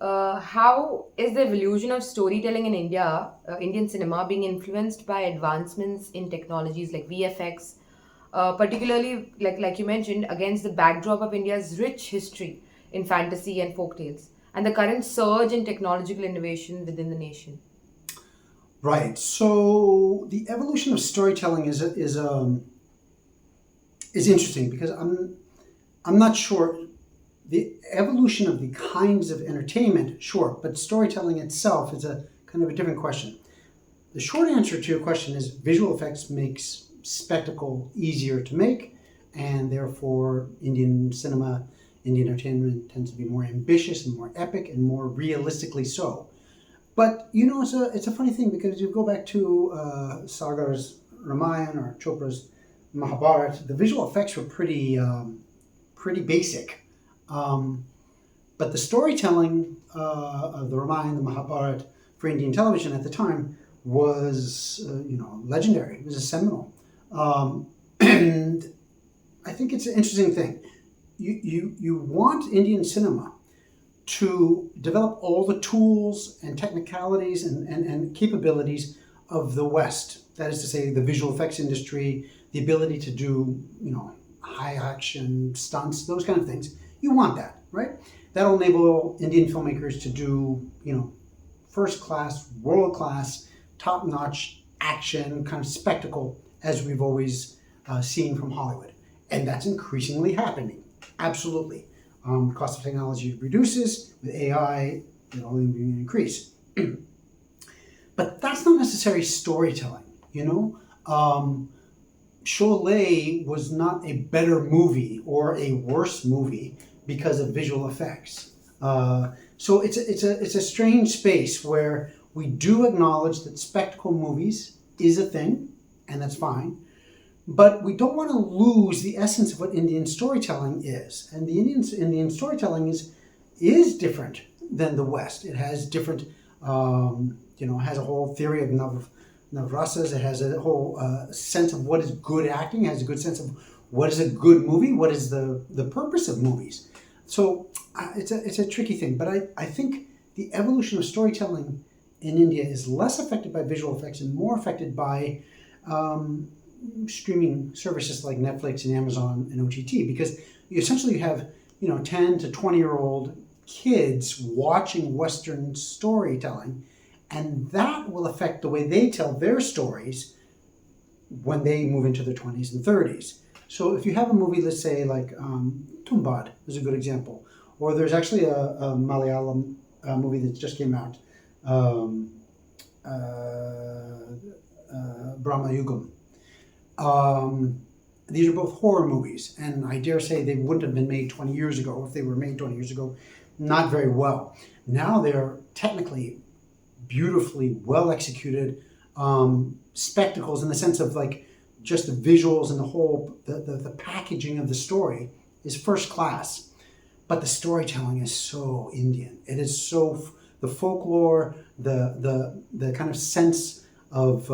How is the evolution of storytelling in India, Indian cinema, being influenced by advancements in technologies like VFX, particularly like you mentioned, against the backdrop of India's rich history in fantasy and folk tales, and the current surge in technological innovation within the nation? Right. So the evolution of storytelling is interesting because I'm not sure the evolution of the kinds of entertainment, sure, but storytelling itself is a kind of a different question. The short answer to your question is visual effects makes spectacle easier to make, and therefore Indian cinema, Indian entertainment tends to be more ambitious and more epic and more realistically so. But it's a funny thing because you go back to Sagar's Ramayana or Chopra's Mahabharata, the visual effects were pretty basic. Um, but the storytelling of the Ramayana, the Mahabharata for Indian television at the time was, legendary. It was a seminal, and I think it's an interesting thing. You want Indian cinema to develop all the tools and technicalities and capabilities of the West. That is to say, the visual effects industry, the ability to do, high action stunts, those kind of things. You want that, right? That'll enable Indian filmmakers to do, first class, world class, top notch action kind of spectacle as we've always seen from Hollywood. And that's increasingly happening. Absolutely. Cost of technology reduces. With AI, it'll only increase. But that's not necessarily storytelling, Sholay was not a better movie or a worse movie because of visual effects. So it's a strange space where we do acknowledge that spectacle movies is a thing, and that's fine. But we don't want to lose the essence of what Indian storytelling is. And the Indian storytelling is different than the West. It has different, has a whole theory of Navrasas. It has a whole sense of what is good acting. It has a good sense of what is a good movie. What is the purpose of movies? So it's a tricky thing. But I think the evolution of storytelling in India is less affected by visual effects and more affected by streaming services like Netflix and Amazon and OTT, because you have 10 to 20-year-old kids watching Western storytelling, and that will affect the way they tell their stories when they move into their 20s and 30s. So if you have a movie, let's say like Tumbad is a good example, or there's actually a Malayalam movie that just came out, Brahma Yugam. These are both horror movies, and I dare say they wouldn't have been made 20 years ago. If they were made 20 years ago, not very well. Now they're technically beautifully well executed spectacles in the sense of like just the visuals and the whole the packaging of the story is first class, but the storytelling is so Indian. It is so the folklore, the kind of sense of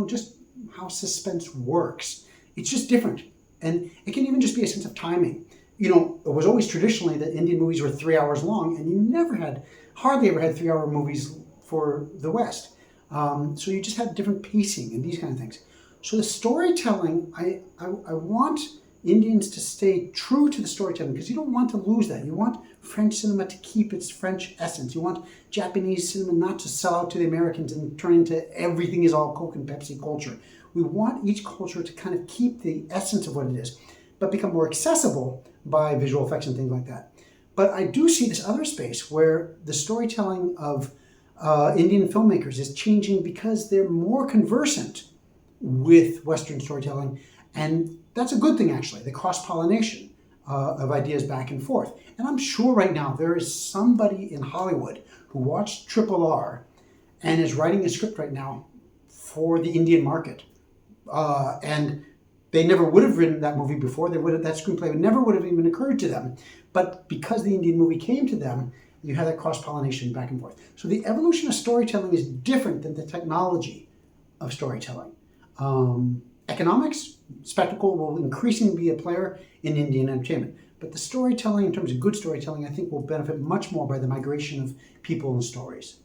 just how suspense works. It's just different. And it can even just be a sense of timing. It was always traditionally that Indian movies were 3 hours long, and you hardly ever had 3 hour movies for the West. So you just had different pacing and these kind of things. So the storytelling, I want Indians to stay true to the storytelling because you don't want to lose that. You want French cinema to keep its French essence. You want Japanese cinema not to sell out to the Americans and turn into everything is all Coke and Pepsi culture. We want each culture to kind of keep the essence of what it is, but become more accessible by visual effects and things like that. But I do see this other space where the storytelling of Indian filmmakers is changing because they're more conversant with Western storytelling, and that's a good thing actually. The cross-pollination of ideas back and forth. And I'm sure right now there is somebody in Hollywood who watched Triple R and is writing a script right now for the Indian market. And they never would have written that movie before. That screenplay never would have even occurred to them. But because the Indian movie came to them, you have that cross-pollination back and forth. So the evolution of storytelling is different than the technology of storytelling. economics, spectacle will increasingly be a player in Indian entertainment. But the storytelling, in terms of good storytelling, I think will benefit much more by the migration of people and stories.